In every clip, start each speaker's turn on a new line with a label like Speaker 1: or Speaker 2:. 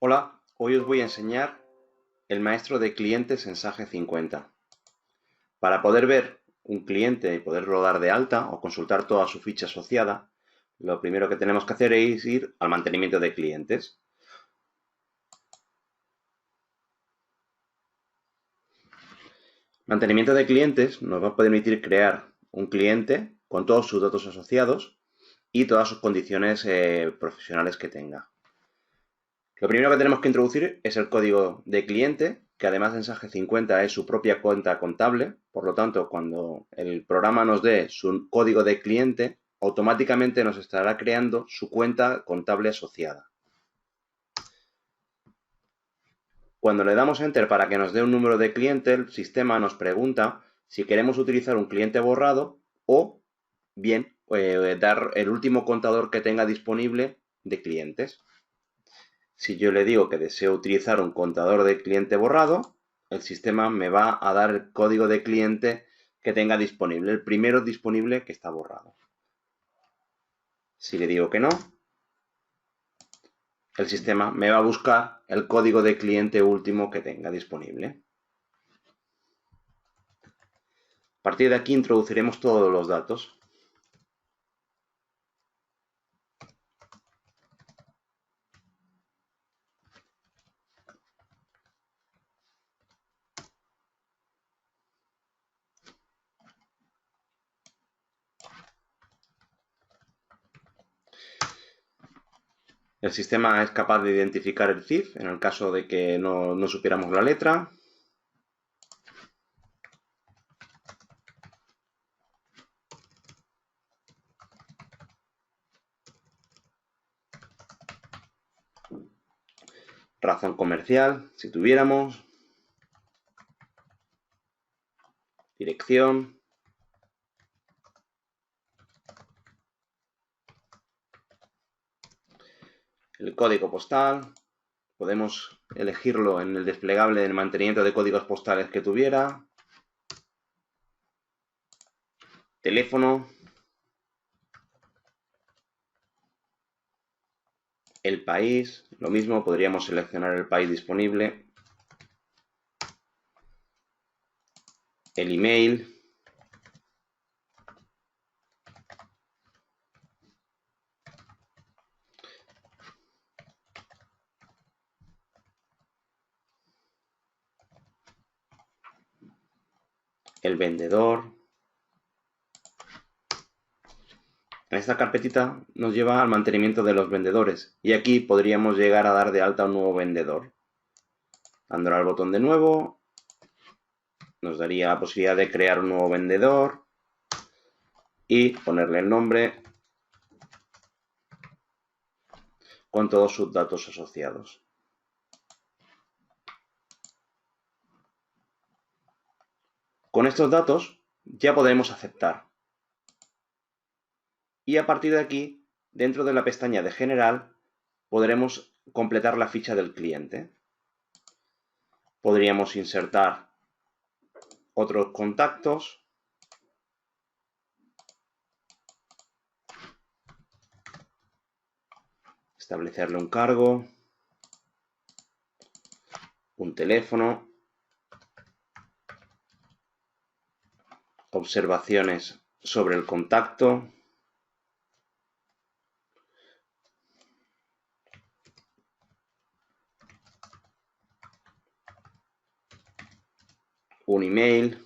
Speaker 1: Hola, hoy os voy a enseñar el maestro de clientes en Sage 50. Para poder ver un cliente y poderlo dar de alta o consultar toda su ficha asociada, lo primero que tenemos que hacer es ir al mantenimiento de clientes. Mantenimiento de clientes nos va a permitir crear un cliente con todos sus datos asociados y todas sus condiciones profesionales que tenga. Lo primero que tenemos que introducir es el código de cliente, que además en Sage 50 es su propia cuenta contable. Por lo tanto, cuando el programa nos dé su código de cliente, automáticamente nos estará creando su cuenta contable asociada. Cuando le damos Enter para que nos dé un número de cliente, el sistema nos pregunta si queremos utilizar un cliente borrado o bien dar el último contador que tenga disponible de clientes. Si yo le digo que deseo utilizar un contador de cliente borrado, el sistema me va a dar el código de cliente que tenga disponible, el primero disponible que está borrado. Si le digo que no, el sistema me va a buscar el código de cliente último que tenga disponible. A partir de aquí introduciremos todos los datos. El sistema es capaz de identificar el CIF en el caso de que no supiéramos la letra. Razón comercial, si tuviéramos. Dirección. El código postal. Podemos elegirlo en el desplegable del mantenimiento de códigos postales que tuviera. Teléfono. El país. Lo mismo, podríamos seleccionar el país disponible. El email. El vendedor. En esta carpetita nos lleva al mantenimiento de los vendedores y aquí podríamos llegar a dar de alta un nuevo vendedor. Dándole al botón de nuevo nos daría la posibilidad de crear un nuevo vendedor y ponerle el nombre con todos sus datos asociados. Con estos datos ya podremos aceptar. Y a partir de aquí, dentro de la pestaña de General, podremos completar la ficha del cliente. Podríamos insertar otros contactos. Establecerle un cargo. Un teléfono. Observaciones sobre el contacto. Un email.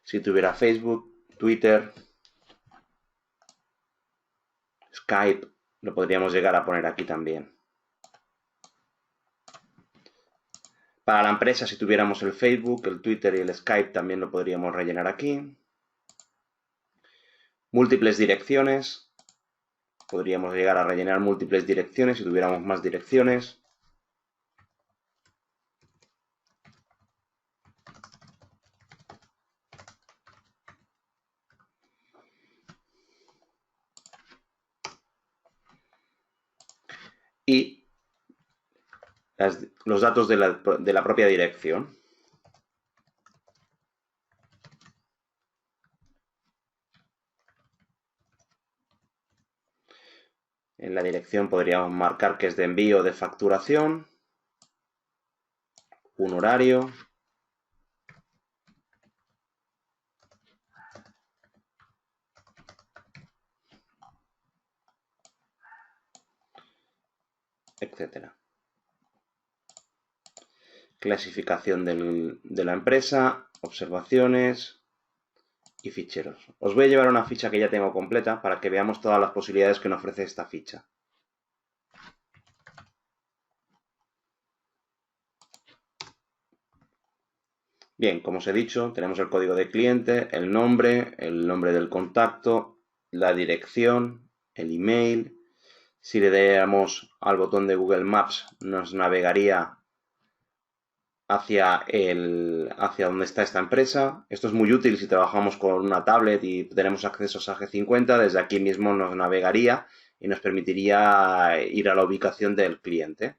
Speaker 1: Si tuviera Facebook, Twitter, Skype, lo podríamos llegar a poner aquí también. Para la empresa, si tuviéramos el Facebook, el Twitter y el Skype, también lo podríamos rellenar aquí. Múltiples direcciones. Podríamos llegar a rellenar múltiples direcciones si tuviéramos más direcciones. Y los datos de la propia dirección. En la dirección podríamos marcar que es de envío o de facturación, un horario, etcétera. Clasificación de la empresa, observaciones y ficheros. Os voy a llevar una ficha que ya tengo completa para que veamos todas las posibilidades que nos ofrece esta ficha. Bien, como os he dicho, tenemos el código de cliente, el nombre del contacto, la dirección, el email. Si le diéramos al botón de Google Maps, nos navegaría hacia donde está esta empresa. Esto es muy útil si trabajamos con una tablet y tenemos acceso a G50. Desde aquí mismo nos navegaría y nos permitiría ir a la ubicación del cliente.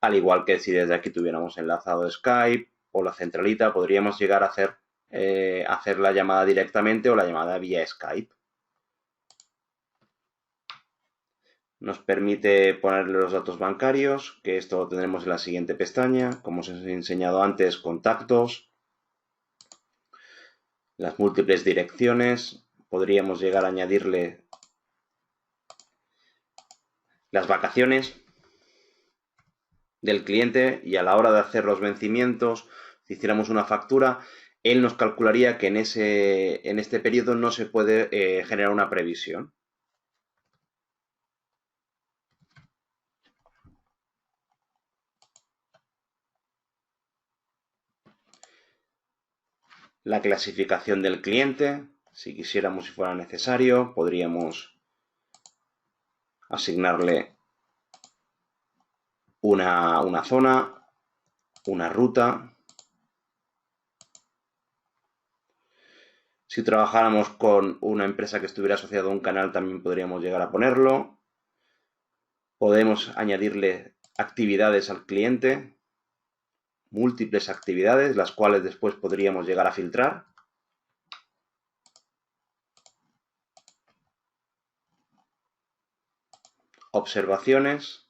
Speaker 1: Al igual que si desde aquí tuviéramos enlazado Skype o la centralita, podríamos llegar a hacer la llamada directamente o la llamada vía Skype. Nos permite ponerle los datos bancarios, que esto lo tendremos en la siguiente pestaña. Como os he enseñado antes, contactos, las múltiples direcciones. Podríamos llegar a añadirle las vacaciones del cliente y a la hora de hacer los vencimientos, si hiciéramos una factura, él nos calcularía que en este periodo no se puede generar una previsión. La clasificación del cliente, si quisiéramos, si fuera necesario, podríamos asignarle una zona, una ruta. Si trabajáramos con una empresa que estuviera asociada a un canal, también podríamos llegar a ponerlo. Podemos añadirle actividades al cliente, múltiples actividades, las cuales después podríamos llegar a filtrar. Observaciones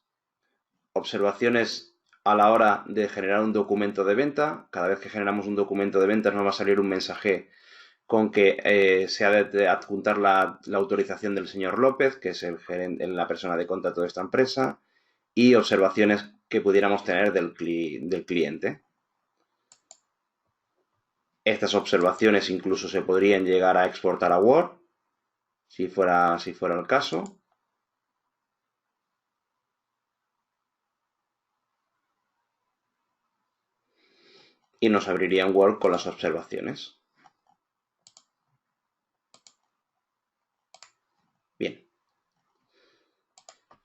Speaker 1: a la hora de generar un documento de venta. Cada vez que generamos un documento de venta nos va a salir un mensaje con que se ha de adjuntar la autorización del señor López, que es la persona de contacto de esta empresa, y observaciones que pudiéramos tener del cliente. Estas observaciones incluso se podrían llegar a exportar a Word, si fuera el caso. Y nos abriría un Word con las observaciones. Bien.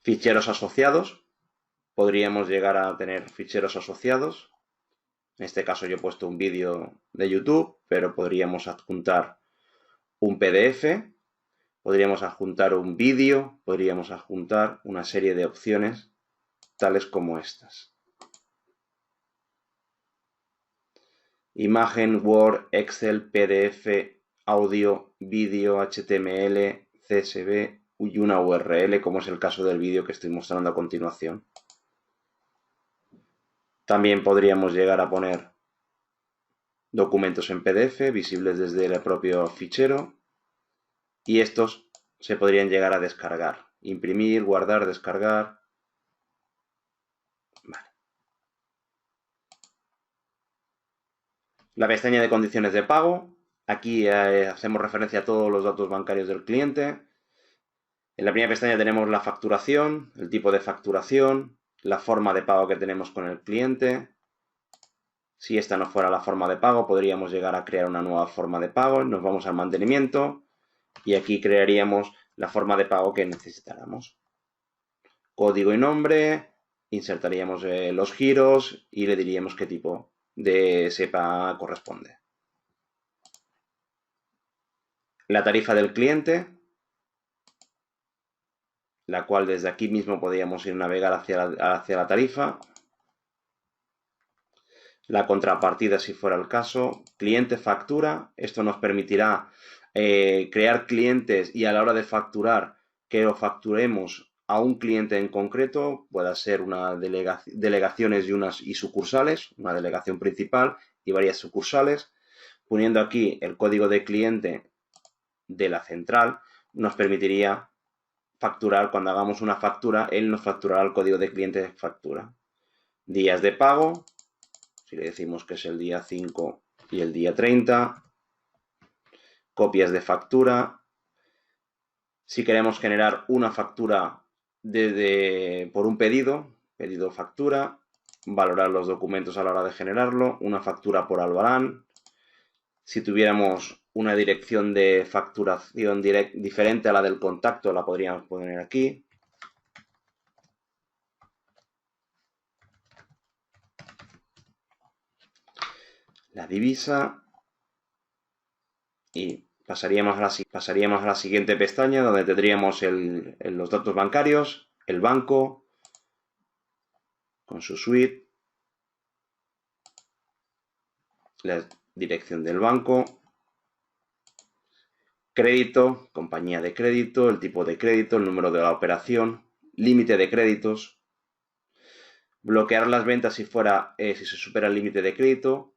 Speaker 1: Ficheros asociados. Podríamos llegar a tener ficheros asociados. En este caso yo he puesto un vídeo de YouTube, pero podríamos adjuntar un PDF, podríamos adjuntar un vídeo, podríamos adjuntar una serie de opciones tales como estas. Imagen, Word, Excel, PDF, audio, vídeo, HTML, CSV y una URL, como es el caso del vídeo que estoy mostrando a continuación. También podríamos llegar a poner documentos en PDF visibles desde el propio fichero y estos se podrían llegar a descargar. Imprimir, guardar, descargar. Vale. La pestaña de condiciones de pago. Aquí hacemos referencia a todos los datos bancarios del cliente. En la primera pestaña tenemos la facturación, el tipo de facturación, la forma de pago que tenemos con el cliente. Si esta no fuera la forma de pago, podríamos llegar a crear una nueva forma de pago. Nos vamos al mantenimiento y aquí crearíamos la forma de pago que necesitáramos. Código y nombre, insertaríamos los giros y le diríamos qué tipo de SEPA corresponde. La tarifa del cliente, la cual desde aquí mismo podríamos ir a navegar hacia la tarifa. La contrapartida, si fuera el caso. Cliente factura. Esto nos permitirá crear clientes y a la hora de facturar que lo facturemos a un cliente en concreto, pueda ser una delegaciones y sucursales, una delegación principal y varias sucursales. Poniendo aquí el código de cliente de la central, nos permitiría facturar. Cuando hagamos una factura, él nos facturará el código de cliente de factura. Días de pago, si le decimos que es el día 5 y el día 30. Copias de factura. Si queremos generar una factura por un pedido factura, valorar los documentos a la hora de generarlo, una factura por albarán. Si tuviéramos una dirección de facturación diferente a la del contacto, la podríamos poner aquí. La divisa. Y pasaríamos a la siguiente pestaña, donde tendríamos los datos bancarios, el banco, con su suite, la dirección del banco, crédito, compañía de crédito, el tipo de crédito, el número de la operación, límite de créditos, bloquear las ventas si se supera el límite de crédito,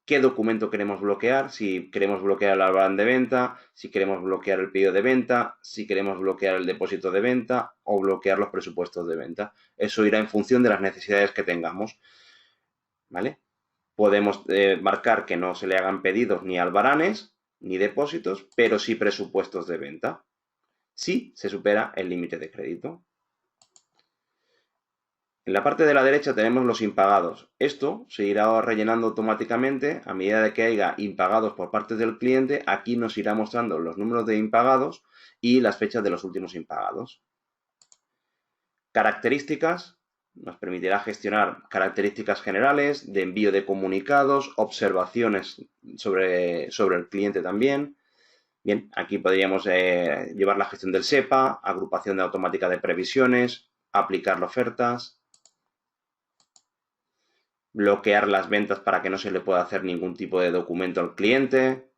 Speaker 1: qué documento queremos bloquear, si queremos bloquear el albarán de venta, si queremos bloquear el pedido de venta, si queremos bloquear el depósito de venta o bloquear los presupuestos de venta. Eso irá en función de las necesidades que tengamos, ¿vale? Podemos marcar que no se le hagan pedidos ni albaranes ni depósitos, pero sí presupuestos de venta, si se supera el límite de crédito. En la parte de la derecha tenemos los impagados. Esto se irá rellenando automáticamente a medida de que haya impagados por parte del cliente. Aquí nos irá mostrando los números de impagados y las fechas de los últimos impagados. Características. Nos permitirá gestionar características generales de envío de comunicados, observaciones sobre el cliente también. Bien, aquí podríamos llevar la gestión del SEPA, agrupación automática de previsiones, aplicar ofertas, bloquear las ventas para que no se le pueda hacer ningún tipo de documento al cliente,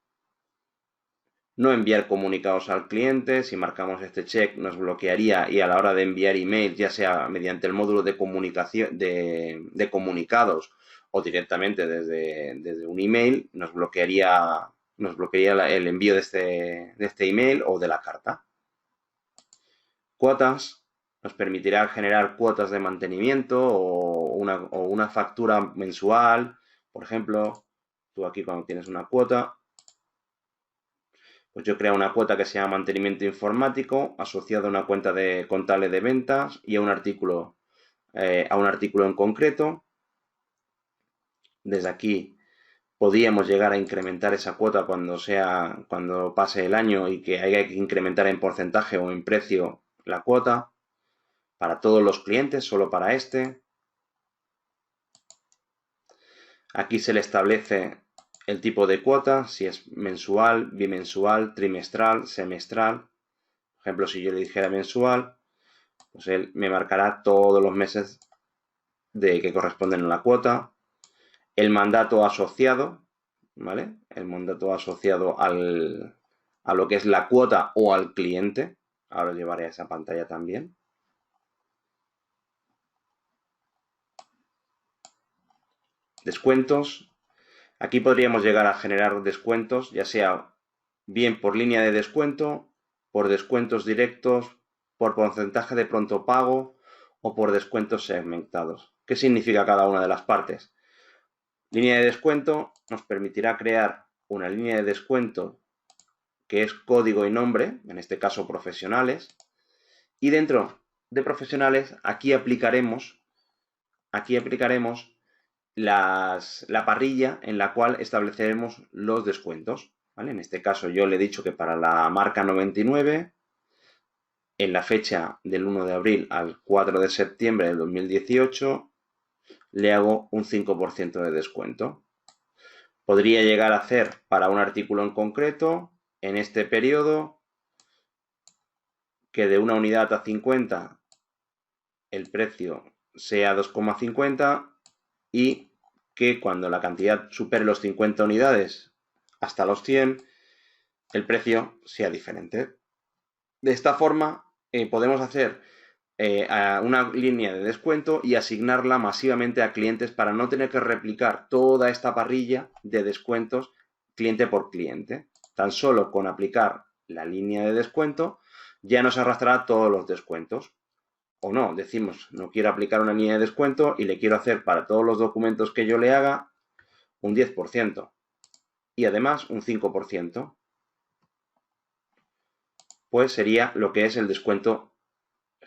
Speaker 1: no enviar comunicados al cliente. Si marcamos este check nos bloquearía, y a la hora de enviar email, ya sea mediante el módulo de comunicación de comunicados o directamente desde un email, nos bloquearía el envío de este email o de la carta. Cuotas. Nos permitirá generar cuotas de mantenimiento o una factura mensual. Por ejemplo, tú aquí cuando tienes una cuota, pues yo creo una cuota que se llama mantenimiento informático asociado a una cuenta contable de ventas y a un artículo en concreto. Desde aquí podríamos llegar a incrementar esa cuota cuando pase el año y que haya que incrementar en porcentaje o en precio la cuota. Para todos los clientes, solo para este. Aquí se le establece el tipo de cuota, si es mensual, bimensual, trimestral, semestral. Por ejemplo, si yo le dijera mensual, pues él me marcará todos los meses que corresponden a la cuota. El mandato asociado, ¿vale? El mandato asociado a lo que es la cuota o al cliente. Ahora llevaré a esa pantalla también. Descuentos. Aquí podríamos llegar a generar descuentos, ya sea bien por línea de descuento, por descuentos directos, por porcentaje de pronto pago o por descuentos segmentados. ¿Qué significa cada una de las partes? Línea de descuento nos permitirá crear una línea de descuento que es código y nombre, en este caso profesionales, y dentro de profesionales aquí aplicaremos la parrilla en la cual estableceremos los descuentos, ¿vale? En este caso yo le he dicho que para la marca 99, en la fecha del 1 de abril al 4 de septiembre del 2018, le hago un 5% de descuento. Podría llegar a hacer para un artículo en concreto, en este periodo, que de una unidad a 50 el precio sea 2,50 y que cuando la cantidad supere los 50 unidades hasta los 100, el precio sea diferente. De esta forma podemos hacer a una línea de descuento y asignarla masivamente a clientes para no tener que replicar toda esta parrilla de descuentos cliente por cliente. Tan solo con aplicar la línea de descuento ya nos arrastrará todos los descuentos. O no, decimos, no quiero aplicar una línea de descuento y le quiero hacer para todos los documentos que yo le haga un 10% y además un 5%. Pues sería lo que es el descuento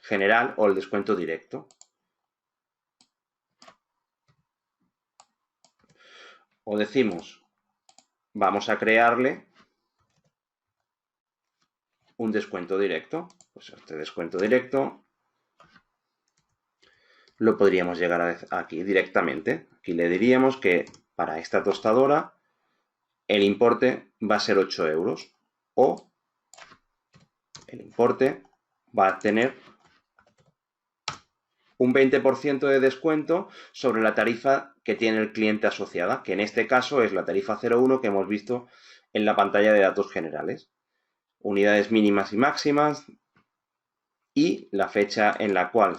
Speaker 1: general o el descuento directo. O decimos, vamos a crearle un descuento directo. Pues este descuento directo lo podríamos llegar a aquí directamente. Aquí le diríamos que para esta tostadora el importe va a ser 8 euros o el importe va a tener un 20% de descuento sobre la tarifa que tiene el cliente asociada, que en este caso es la tarifa 01 que hemos visto en la pantalla de datos generales. Unidades mínimas y máximas y la fecha en la cual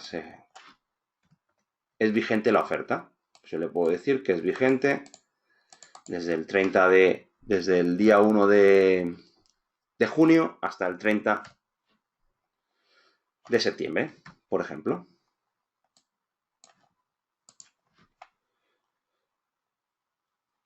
Speaker 1: es vigente la oferta. Yo le puedo decir que es vigente desde el día 1 de junio hasta el 30 de septiembre, por ejemplo.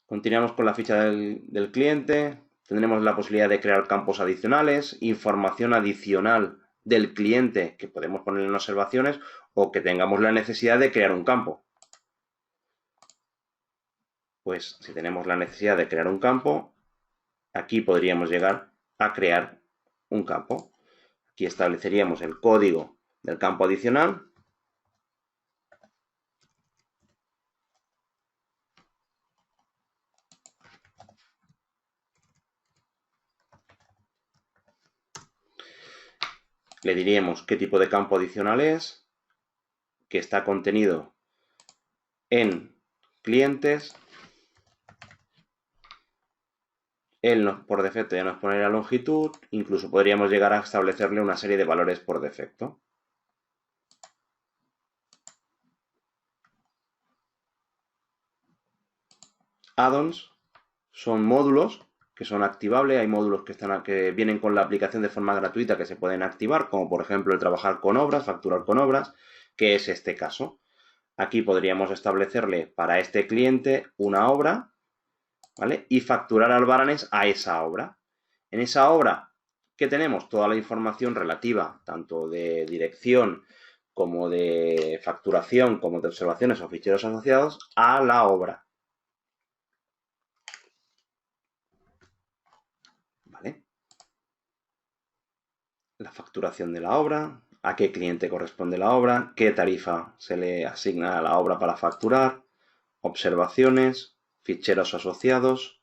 Speaker 1: Continuamos con la ficha del cliente. Tendremos la posibilidad de crear campos adicionales, información adicional del cliente que podemos poner en observaciones o que tengamos la necesidad de crear un campo. Pues si tenemos la necesidad de crear un campo, aquí podríamos llegar a crear un campo. Aquí estableceríamos el código del campo adicional. Le diríamos qué tipo de campo adicional es, que está contenido en clientes. Él por defecto ya nos pone la longitud, incluso podríamos llegar a establecerle una serie de valores por defecto. Add-ons son módulos que son activables, hay módulos que vienen con la aplicación de forma gratuita que se pueden activar, como por ejemplo el trabajar con obras, facturar con obras, que es este caso. Aquí podríamos establecerle para este cliente una obra, ¿vale? Y facturar albaranes a esa obra. En esa obra, ¿qué tenemos? Toda la información relativa, tanto de dirección como de facturación, como de observaciones o ficheros asociados a la obra. ¿Vale? La facturación de la obra, a qué cliente corresponde la obra, qué tarifa se le asigna a la obra para facturar, observaciones, ficheros asociados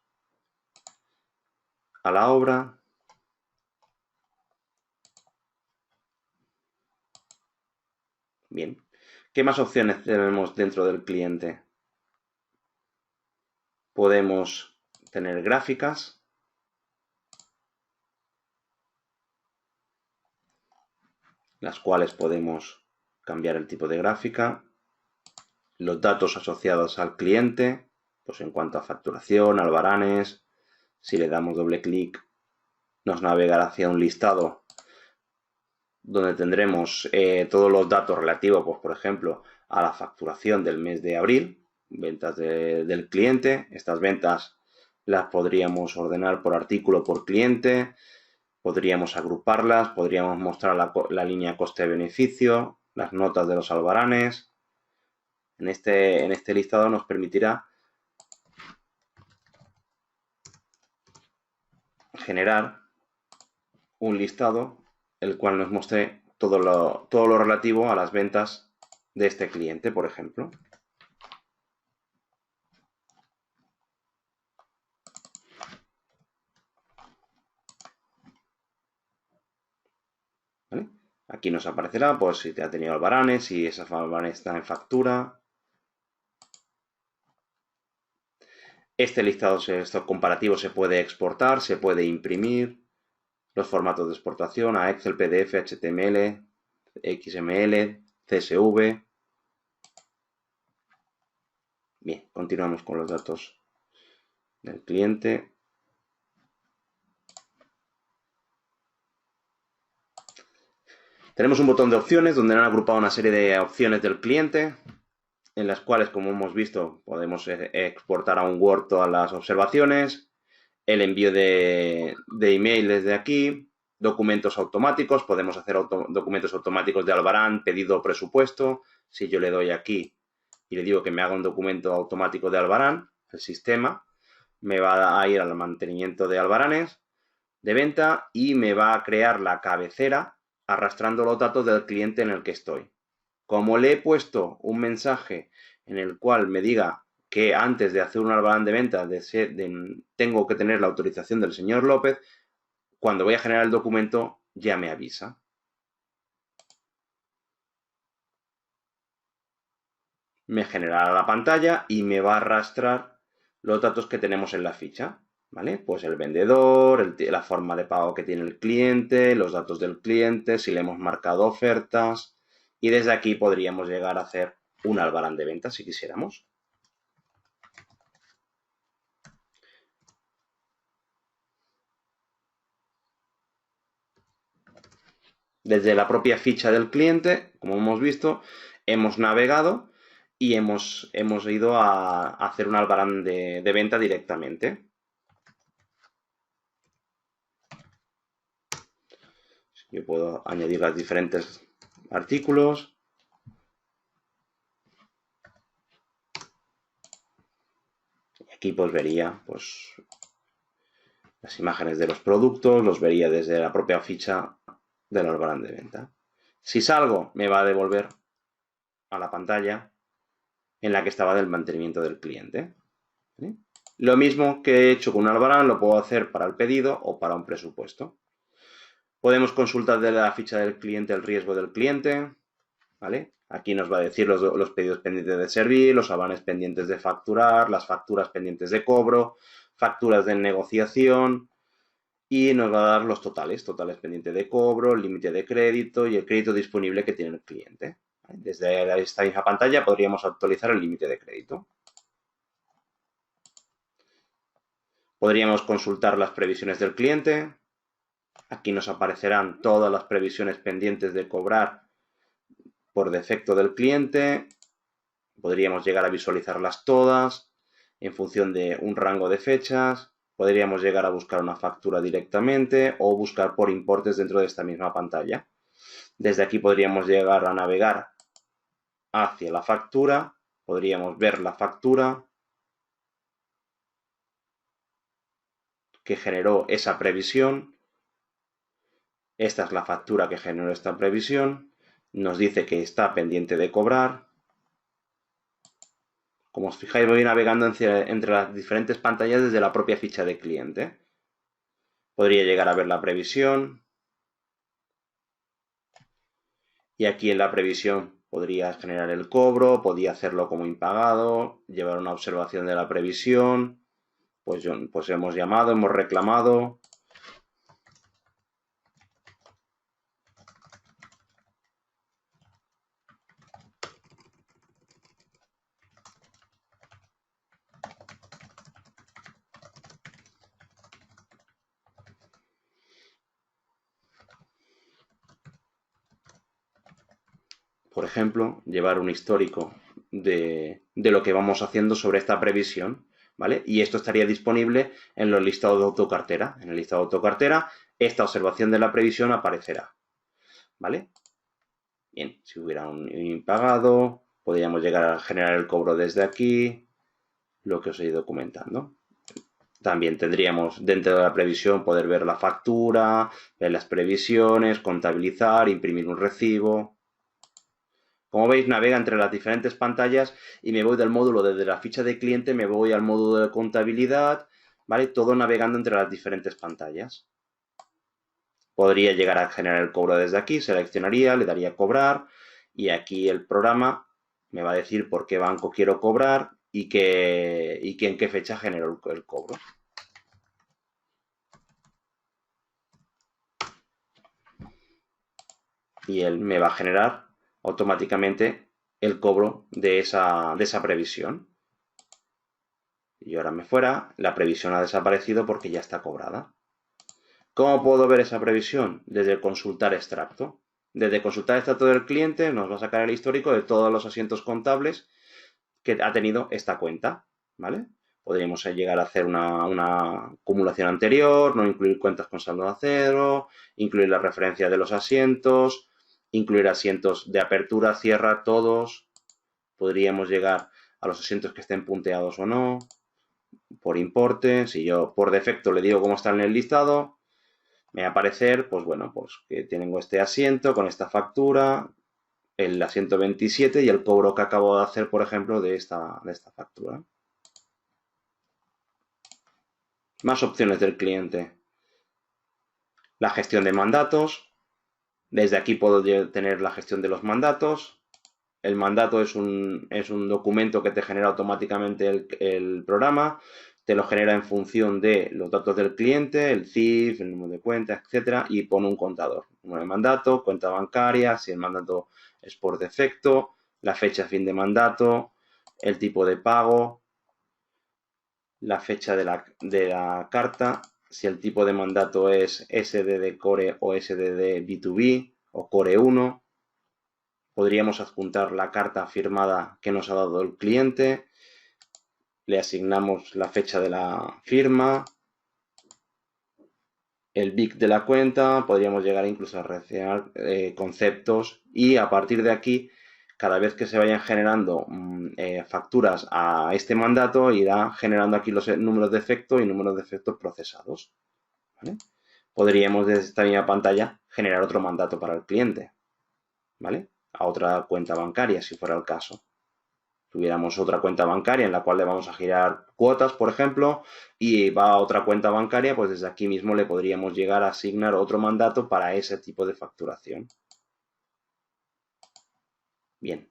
Speaker 1: a la obra. Bien. ¿Qué más opciones tenemos dentro del cliente? Podemos tener gráficas. Las cuales podemos cambiar el tipo de gráfica. Los datos asociados al cliente, pues en cuanto a facturación, albaranes. Si le damos doble clic, nos navegará hacia un listado donde tendremos todos los datos relativos, pues por ejemplo, a la facturación del mes de abril, ventas del cliente. Estas ventas las podríamos ordenar por artículo, por cliente, podríamos agruparlas, podríamos mostrar la línea coste-beneficio, las notas de los albaranes. En este listado nos permitirá generar un listado el cual nos muestre todo lo relativo a las ventas de este cliente, por ejemplo. ¿Vale? Aquí nos aparecerá pues si te ha tenido albaranes, si esa albaranes está en factura. Este listado comparativo se puede exportar, se puede imprimir. Los formatos de exportación a Excel, PDF, HTML, XML, CSV. Bien, continuamos con los datos del cliente. Tenemos un botón de opciones donde han agrupado una serie de opciones del cliente, en las cuales, como hemos visto, podemos exportar a un Word todas las observaciones, el envío de email desde aquí, documentos automáticos, podemos hacer documentos automáticos de Albarán, pedido o presupuesto. Si yo le doy aquí y le digo que me haga un documento automático de Albarán, el sistema me va a ir al mantenimiento de Albaranes de venta y me va a crear la cabecera arrastrando los datos del cliente en el que estoy. Como le he puesto un mensaje en el cual me diga que antes de hacer un Albarán de venta tengo que tener la autorización del señor López, cuando voy a generar el documento ya me avisa. Me generará la pantalla y me va a arrastrar los datos que tenemos en la ficha, ¿vale? Pues el vendedor, la forma de pago que tiene el cliente, los datos del cliente, si le hemos marcado ofertas, y desde aquí podríamos llegar a hacer un Albarán de venta si quisiéramos. Desde la propia ficha del cliente, como hemos visto, hemos navegado y hemos ido a hacer un Albarán de venta directamente. Yo puedo añadir los diferentes artículos. Y aquí pues vería pues, las imágenes de los productos, los vería desde la propia ficha del Albarán de venta. Si salgo, me va a devolver a la pantalla en la que estaba del mantenimiento del cliente. ¿Vale? Lo mismo que he hecho con un Albarán lo puedo hacer para el pedido o para un presupuesto. Podemos consultar desde la ficha del cliente el riesgo del cliente, ¿vale? Aquí nos va a decir los pedidos pendientes de servir, los avanes pendientes de facturar, las facturas pendientes de cobro, facturas de negociación y nos va a dar los totales pendientes de cobro, el límite de crédito y el crédito disponible que tiene el cliente. Desde esta misma pantalla podríamos actualizar el límite de crédito. Podríamos consultar las previsiones del cliente. Aquí nos aparecerán todas las previsiones pendientes de cobrar por defecto del cliente. Podríamos llegar a visualizarlas todas en función de un rango de fechas. Podríamos llegar a buscar una factura directamente o buscar por importes dentro de esta misma pantalla. Desde aquí podríamos llegar a navegar hacia la factura. Podríamos ver la factura que generó esa previsión. Esta es la factura que generó esta previsión. Nos dice que está pendiente de cobrar. Como os fijáis, voy navegando entre las diferentes pantallas desde la propia ficha de cliente. Podría llegar a ver la previsión. Y aquí en la previsión podría generar el cobro, podría hacerlo como impagado, llevar una observación de la previsión. Pues hemos llamado, hemos reclamado. Por ejemplo, llevar un histórico de lo que vamos haciendo sobre esta previsión, ¿vale? Y esto estaría disponible en los listados de autocartera. En el listado de autocartera, esta observación de la previsión aparecerá, ¿vale? Bien, si hubiera un impagado, podríamos llegar a generar el cobro desde aquí, lo que os he ido comentando. También tendríamos dentro de la previsión poder ver la factura, ver las previsiones, contabilizar, imprimir un recibo. Como veis, navega entre las diferentes pantallas y me voy del módulo desde la ficha de cliente, me voy al módulo de contabilidad, ¿vale? Todo navegando entre las diferentes pantallas. Podría llegar a generar el cobro desde aquí, seleccionaría, le daría cobrar y aquí el programa me va a decir por qué banco quiero cobrar y en qué fecha genero el cobro. y él me va a generar automáticamente el cobro de esa previsión. Y ahora me fuera, la previsión ha desaparecido porque ya está cobrada. ¿Cómo puedo ver esa previsión? Desde consultar extracto. Desde consultar extracto del cliente nos va a sacar el histórico de todos los asientos contables que ha tenido esta cuenta, ¿vale? Podríamos llegar a hacer una acumulación anterior, no incluir cuentas con saldo a cero, incluir la referencia de los asientos, incluir asientos de apertura, cierra, todos. Podríamos llegar a los asientos que estén punteados o no, por importe. Si yo por defecto le digo cómo está en el listado, me va a aparecer, pues bueno, pues que tengo este asiento con esta factura, el asiento 27 y el cobro que acabo de hacer, por ejemplo, de esta factura. Más opciones del cliente. La gestión de mandatos. Desde aquí puedo tener la gestión de los mandatos. El mandato es un documento que te genera automáticamente el programa. Te lo genera en función de los datos del cliente, el CIF, el número de cuenta, etcétera, y pone un contador. Número de mandato, cuenta bancaria, si el mandato es por defecto, la fecha fin de mandato, el tipo de pago, la fecha de la carta, si el tipo de mandato es SDD Core o SDD B2B o Core 1. Podríamos adjuntar la carta firmada que nos ha dado el cliente. Le asignamos la fecha de la firma, el BIC de la cuenta, podríamos llegar incluso a relacionar conceptos y a partir de aquí, cada vez que se vayan generando facturas a este mandato, irá generando aquí los números de efecto y números de efectos procesados. ¿Vale? Podríamos desde esta misma pantalla generar otro mandato para el cliente, ¿vale? A otra cuenta bancaria, si fuera el caso. Tuviéramos otra cuenta bancaria en la cual le vamos a girar cuotas, por ejemplo, y va a otra cuenta bancaria, pues desde aquí mismo le podríamos llegar a asignar otro mandato para ese tipo de facturación. Bien.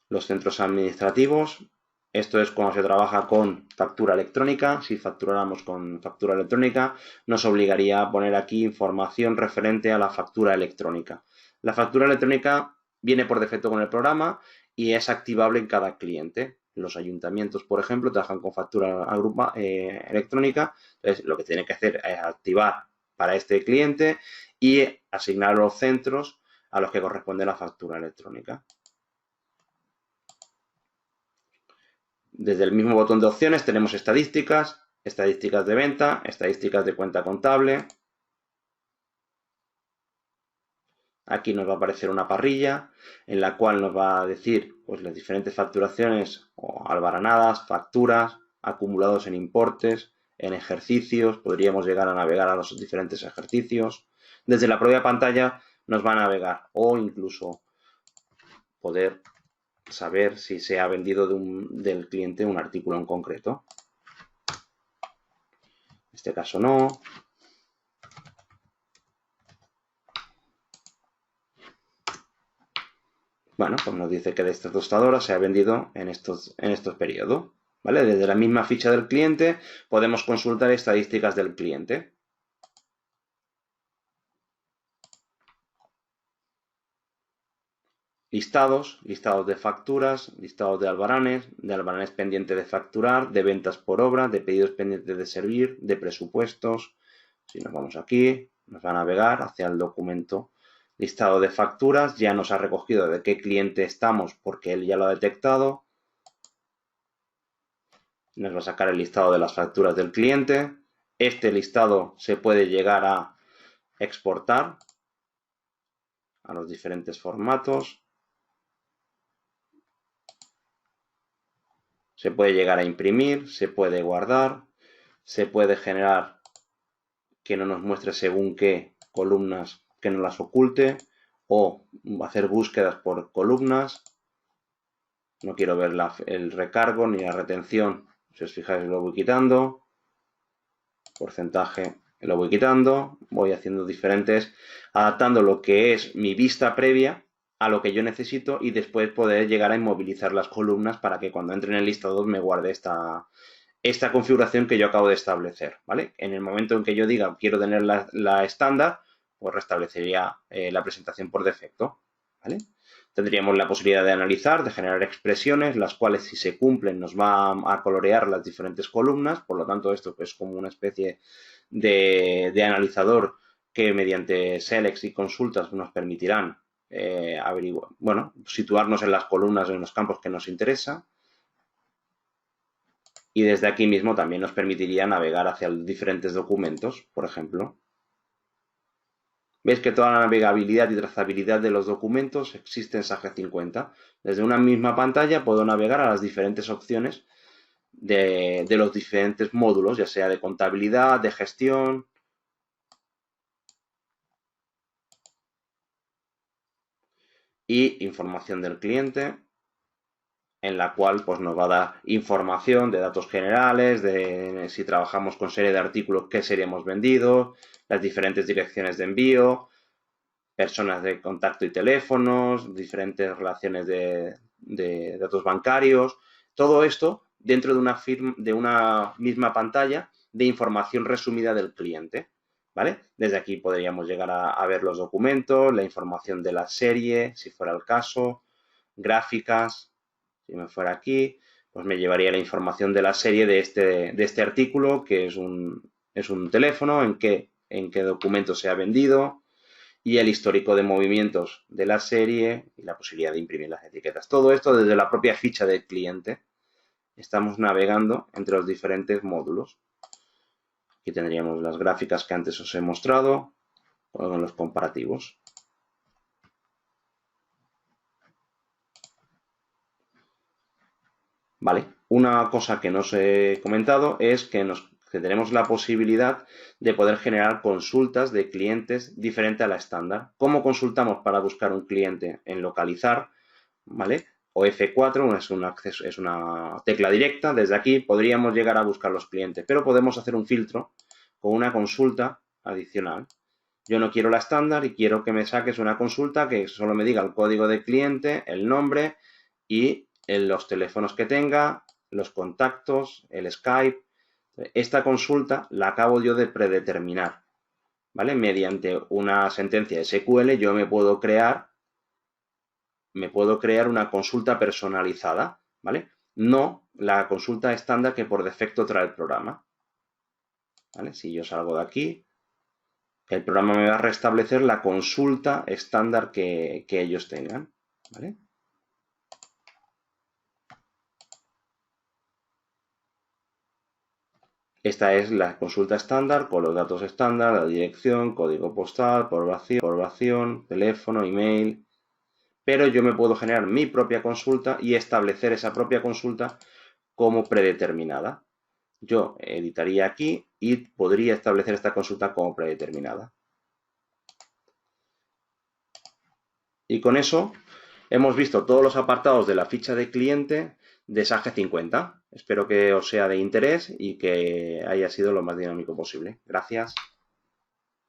Speaker 1: Los centros administrativos. Esto es cuando se trabaja con factura electrónica. Si facturáramos con factura electrónica, nos obligaría a poner aquí información referente a la factura electrónica. La factura electrónica viene por defecto con el programa y es activable en cada cliente. Los ayuntamientos, por ejemplo, trabajan con factura electrónica. Entonces, lo que tiene que hacer es activar para este cliente y asignar los centros a los que corresponde la factura electrónica. Desde el mismo botón de opciones tenemos estadísticas, estadísticas de venta, estadísticas de cuenta contable. Aquí nos va a aparecer una parrilla en la cual nos va a decir pues, las diferentes facturaciones o albaranadas, facturas, acumulados en importes, en ejercicios. Podríamos llegar a navegar a los diferentes ejercicios. Desde la propia pantalla nos va a navegar o incluso poder saber si se ha vendido del cliente un artículo en concreto. En este caso no. Bueno, pues nos dice que de estas tostadoras se ha vendido en estos periodos. ¿Vale? Desde la misma ficha del cliente podemos consultar estadísticas del cliente. Listados de facturas, listados de albaranes pendientes de facturar, de ventas por obra, de pedidos pendientes de servir, de presupuestos. Si nos vamos aquí, nos va a navegar hacia el documento listado de facturas. Ya nos ha recogido de qué cliente estamos porque él ya lo ha detectado. Nos va a sacar el listado de las facturas del cliente. Este listado se puede llegar a exportar a los diferentes formatos. Se puede llegar a imprimir, se puede guardar, se puede generar que no nos muestre según qué columnas, que no las oculte, o hacer búsquedas por columnas. No quiero ver el recargo ni la retención. Si os fijáis, lo voy quitando. Porcentaje lo voy quitando. Voy haciendo diferentes, adaptando lo que es mi vista previa a lo que yo necesito y después poder llegar a inmovilizar las columnas para que cuando entre en el listado me guarde esta configuración que yo acabo de establecer, ¿vale? En el momento en que yo diga quiero tener la estándar, pues restablecería la presentación por defecto, ¿vale? Tendríamos la posibilidad de analizar, de generar expresiones, las cuales si se cumplen nos va a colorear las diferentes columnas, por lo tanto esto es como una especie de analizador que mediante selects y consultas nos permitirán situarnos en las columnas o en los campos que nos interesa. Y desde aquí mismo también nos permitiría navegar hacia diferentes documentos, por ejemplo. Veis que toda la navegabilidad y trazabilidad de los documentos existe en Sage 50. Desde una misma pantalla puedo navegar a las diferentes opciones de los diferentes módulos, ya sea de contabilidad, de gestión. Y información del cliente, en la cual pues, nos va a dar información de datos generales, de si trabajamos con serie de artículos, qué serie hemos vendido, las diferentes direcciones de envío, personas de contacto y teléfonos, diferentes relaciones de datos bancarios. Todo esto dentro de una misma pantalla de información resumida del cliente. ¿Vale? Desde aquí podríamos llegar a ver los documentos, la información de la serie, si fuera el caso, gráficas. Si me fuera aquí, pues me llevaría la información de la serie de este artículo, que es un teléfono, en qué documento se ha vendido, y el histórico de movimientos de la serie y la posibilidad de imprimir las etiquetas. Todo esto desde la propia ficha del cliente. Estamos navegando entre los diferentes módulos. Aquí tendríamos las gráficas que antes os he mostrado con los comparativos. Vale, una cosa que no os he comentado es que tenemos la posibilidad de poder generar consultas de clientes diferente a la estándar. ¿Cómo consultamos para buscar un cliente en localizar? ¿Vale? O F4 es una tecla directa. Desde aquí podríamos llegar a buscar los clientes, pero podemos hacer un filtro con una consulta adicional. Yo no quiero la estándar y quiero que me saques una consulta que solo me diga el código de cliente, el nombre y los teléfonos que tenga, los contactos, el Skype. Esta consulta la acabo yo de predeterminar, ¿vale? Mediante una sentencia SQL yo me puedo crear una consulta personalizada, ¿vale? No la consulta estándar que por defecto trae el programa, ¿vale? Si yo salgo de aquí, el programa me va a restablecer la consulta estándar que ellos tengan, ¿vale? Esta es la consulta estándar con los datos estándar, la dirección, código postal, población, teléfono, email. Pero yo me puedo generar mi propia consulta y establecer esa propia consulta como predeterminada. Yo editaría aquí y podría establecer esta consulta como predeterminada. Y con eso hemos visto todos los apartados de la ficha de cliente de Sage 50. Espero que os sea de interés y que haya sido lo más dinámico posible. Gracias.